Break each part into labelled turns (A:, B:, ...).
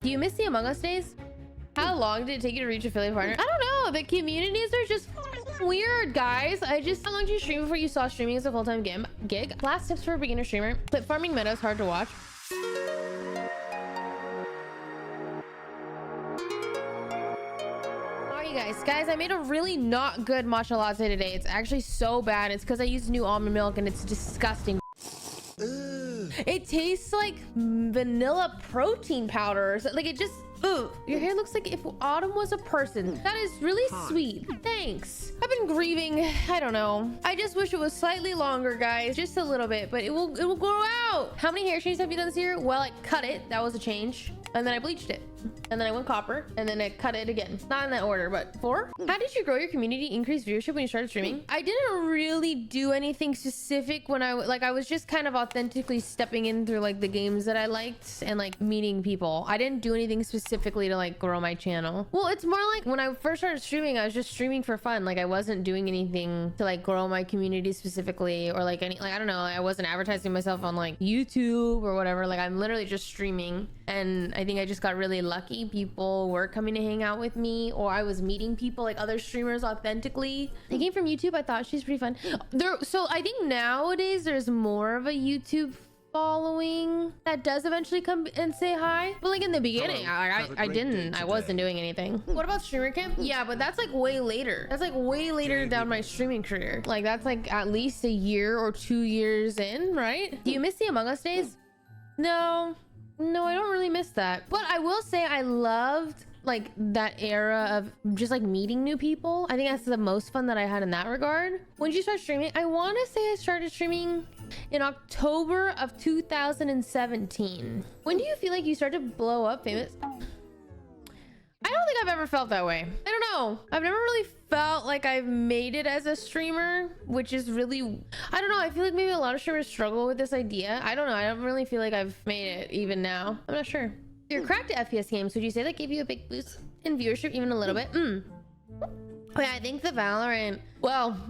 A: Do you miss the Among Us days? How long did it take you to reach affiliate partner? I don't know. The communities are just weird, guys. How long did you stream before you saw streaming as a full-time gig? Last tips for a beginner streamer. Clip farming meta is hard to watch. Guys, I made a really not good matcha latte today. It's actually so bad. It's because I used new almond milk and it's disgusting. It tastes like vanilla protein powder. Like it just, ugh. Your hair looks like if Autumn was a person. That is really sweet. Thanks. I've been grieving. I don't know. I just wish it was slightly longer, guys. Just a little bit, but it will grow out. How many hair changes have you done this year? Well, I cut it. That was a change. And then I bleached it. And then I went copper. And then I cut it again. Not in that order, but 4. How did you grow your community, increase viewership when you started streaming? I didn't really do anything specific when I was just kind of authentically stepping in through like the games that I liked and like meeting people. I didn't do anything specifically to like grow my channel. Well, it's more like when I first started streaming, I was just streaming for fun. Like I wasn't doing anything to like grow my community specifically or like I don't know. I wasn't advertising myself on like YouTube or whatever. Like I'm literally just streaming. And I think I just got really lucky. People were coming to hang out with me, or I was meeting people like other streamers authentically. They came from YouTube. I thought she's pretty fun. So I think nowadays there's more of a YouTube following that does eventually come and say hi. But like in the beginning, I wasn't doing anything. What about streamer camp? Yeah, but that's like way later. That's like way later down my streaming career. Like that's like at least a year or 2 years in, right? Do you miss the Among Us days? No, I don't really miss that. But I will say I loved like that era of just like meeting new people. I think that's the most fun that I had in that regard. When did you start streaming? I want to say I started streaming in October of 2017. When do you feel like you started to blow up famous? I don't think I've ever felt that way. I don't know. I've never really felt like I've made it as a streamer, which is really, I don't know. I feel like maybe a lot of streamers struggle with this idea. I don't know. I don't really feel like I've made it even now. I'm not sure. You're cracked at FPS games. Would you say that gave you a big boost in viewership, even a little bit? Oh yeah, I think the Valorant, well,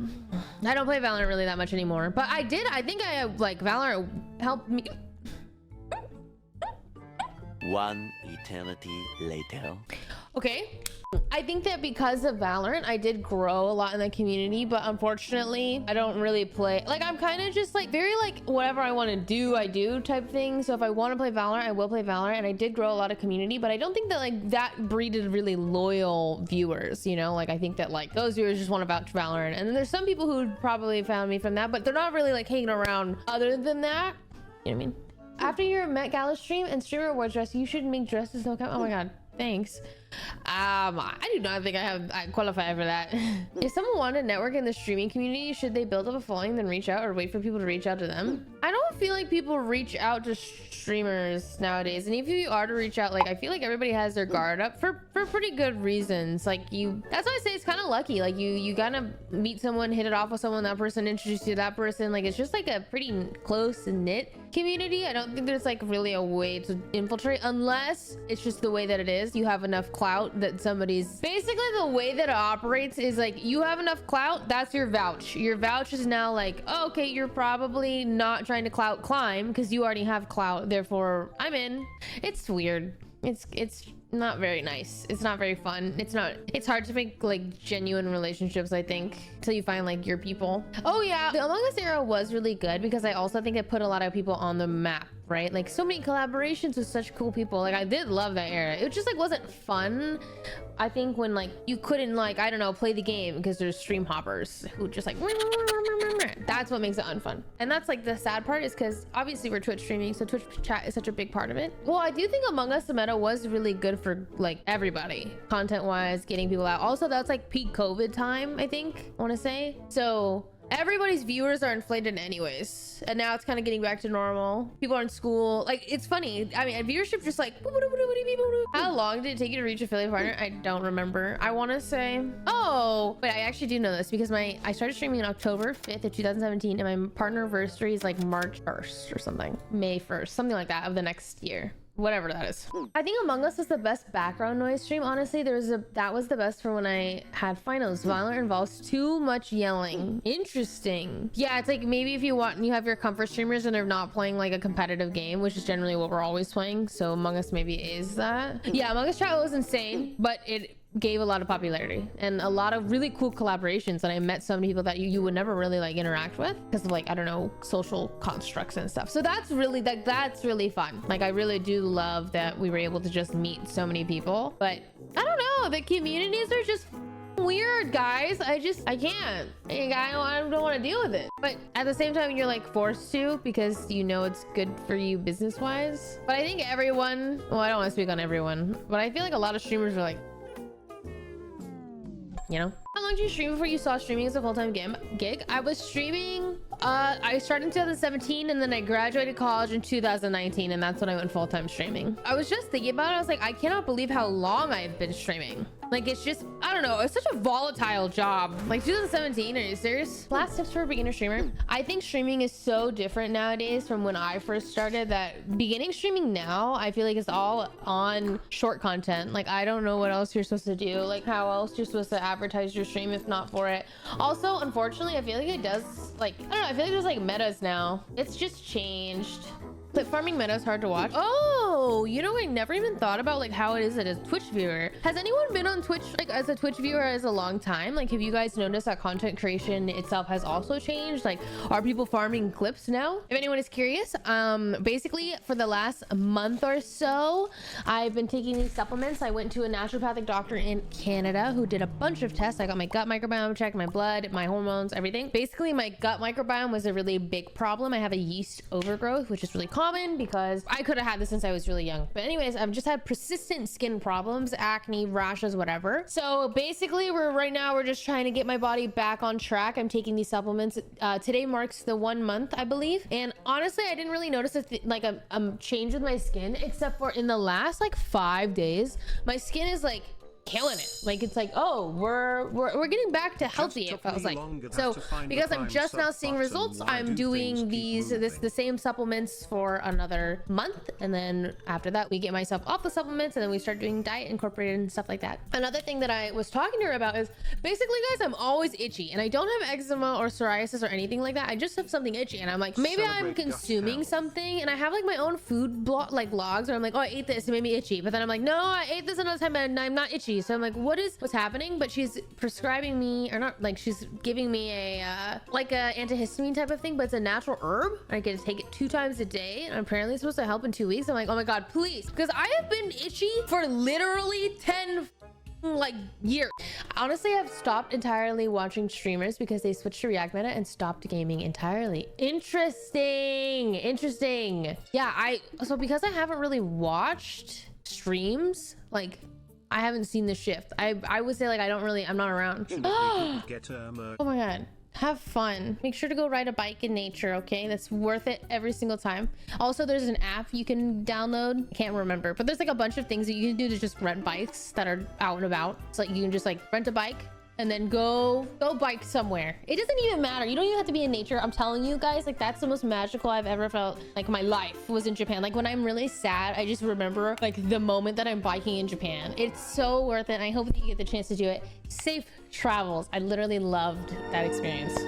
A: I don't play Valorant really that much anymore, but I think I like Valorant helped me.
B: One eternity later.
A: Okay. I think that because of Valorant, I did grow a lot in the community, but unfortunately, I don't really play. Like, I'm kind of just like very like whatever I want to do, I do type thing. So if I want to play Valorant, I will play Valorant. And I did grow a lot of community, but I don't think that like that breeded really loyal viewers, you know? Like, I think that like those viewers just want to vouch Valorant. And then there's some people who probably found me from that, but they're not really like hanging around other than that. You know what I mean? After your Met Gala stream and streamer awards dress, you should make dresses no count. Oh my God. Thanks. I do not think I qualify for that. If someone wanted to network in the streaming community, should they build up a following then reach out, or wait for people to reach out to them? I don't feel like people reach out to streamers nowadays, and if you are to reach out, like I feel like everybody has their guard up for pretty good reasons. Like that's why I say it's kind of lucky. Like you gotta meet someone, hit it off with someone, that person introduce you to that person. Like it's just like a pretty close knit community. I don't think there's like really a way to infiltrate, unless it's just the way that it is. You have enough clout that somebody's basically, the way that it operates is like you have enough clout, that's your vouch. Your vouch is now like, oh, okay, you're probably not trying to clout climb because you already have clout, therefore I'm in. It's weird. It's not very nice. It's not very fun. It's hard to make like genuine relationships, I think, until you find like your people. Oh yeah, the Among Us era was really good because I also think it put a lot of people on the map, right? Like so many collaborations with such cool people. Like I did love that era. It just like wasn't fun, I think, when like you couldn't like, I don't know, play the game because there's stream hoppers who just like, that's what makes it unfun. And that's like the sad part, is because obviously we're Twitch streaming, so Twitch chat is such a big part of it. Well, I do think Among Us the meta was really good for like everybody, content wise, getting people out. Also, that's like peak COVID time, I think, I want to say. So everybody's viewers are inflated anyways, and now it's kind of getting back to normal. People are in school. Like, it's funny. I mean, viewership just like, how long did it take you to reach affiliate partner? I don't remember. I want to say, oh, but I actually do know this because I started streaming on October 5th of 2017, and my partner anniversary is like March 1st or something, May 1st, something like that of the next year. whatever that is. I think Among Us is the best background noise stream. Honestly, that was the best for when I had finals. Violent involves too much yelling. Interesting. Yeah, it's like maybe if you want and you have your comfort streamers and they're not playing like a competitive game, which is generally what we're always playing. So Among Us maybe is that. Yeah, Among Us chat was insane, but it gave a lot of popularity and a lot of really cool collaborations, and I met so many people that you would never really like interact with because of like, I don't know, social constructs and stuff. So that's really that's really fun. Like I really do love that we were able to just meet so many people, but I don't know, the communities are just weird, guys. I can't. I don't want to deal with it, but at the same time you're like forced to because you know it's good for you business wise. But I think everyone, well, I don't want to speak on everyone, but I feel like a lot of streamers are like, you know. How long did you stream before you saw streaming as a full-time gig? I was streaming, I started in 2017 and then I graduated college in 2019, and that's when I went full-time streaming. I was just thinking about it. I was like, I cannot believe how long I've been streaming. Like, it's just, I don't know, it's such a volatile job. Like 2017, are you serious? Last tips for a beginner streamer. I think streaming is so different nowadays from when I first started that beginning streaming now, I feel like it's all on short content. Like, I don't know what else you're supposed to do. Like how else you're supposed to advertise your stream if not for it. Also, unfortunately, I feel like it does, like, I don't know, I feel like there's like metas now. It's just changed. Clip farming meta is hard to watch. Oh, you know, I never even thought about like how it is as a Twitch viewer. Has anyone been on Twitch like as a Twitch viewer as a long time? Like, have you guys noticed that content creation itself has also changed? Like, are people farming clips now? If anyone is curious, basically for the last month or so, I've been taking these supplements. I went to a naturopathic doctor in Canada who did a bunch of tests. I got my gut microbiome checked, my blood, my hormones, everything. Basically, my gut microbiome was a really big problem. I have a yeast overgrowth, which is really common because I could have had this since I was really young. But anyways, I've just had persistent skin problems, acne, rashes, whatever. So basically right now we're just trying to get my body back on track. I'm taking these supplements. Today marks the 1 month, I believe. And honestly, I didn't really notice a change with my skin, except for in the last like 5 days, my skin is like killing it. Like, it's like, oh, we're getting back to healthy, it feels like. So because I'm just now seeing results, I'm doing the same supplements for another month, and then after that we get myself off the supplements, and then we start doing diet incorporated and stuff like that. Another thing that I was talking to her about is basically, guys, I'm always itchy, and I don't have eczema or psoriasis or anything like that. I just have something itchy, and I'm like, maybe I'm consuming something, and I have like my own food logs where I'm like, oh, I ate this, it made me itchy, but then I'm like, no, I ate this another time and I'm not itchy. So I'm like, what's happening? But she's prescribing me, or not, like, she's giving me a like a antihistamine type of thing, but it's a natural herb. I get to take it 2 times a day, and apparently it's supposed to help in 2 weeks. I'm like, oh my god, please, because I have been itchy for literally 10 like years. Honestly, I've stopped entirely watching streamers because they switched to React Meta and stopped gaming entirely. Interesting. Yeah, so because I haven't really watched streams, like, I haven't seen the shift. I would say, like, I'm not around. Oh my god. Have fun. Make sure to go ride a bike in nature, okay? That's worth it every single time. Also, there's an app you can download. Can't remember, but there's like a bunch of things that you can do to just rent bikes that are out and about. So like, you can just like rent a bike and then go bike somewhere. It doesn't even matter. You don't even have to be in nature. I'm telling you guys, like, that's the most magical I've ever felt. Like, my life was in Japan. Like, when I'm really sad, I just remember like the moment that I'm biking in Japan. It's so worth it, and I hope that you get the chance to do it. Safe travels. I literally loved that experience.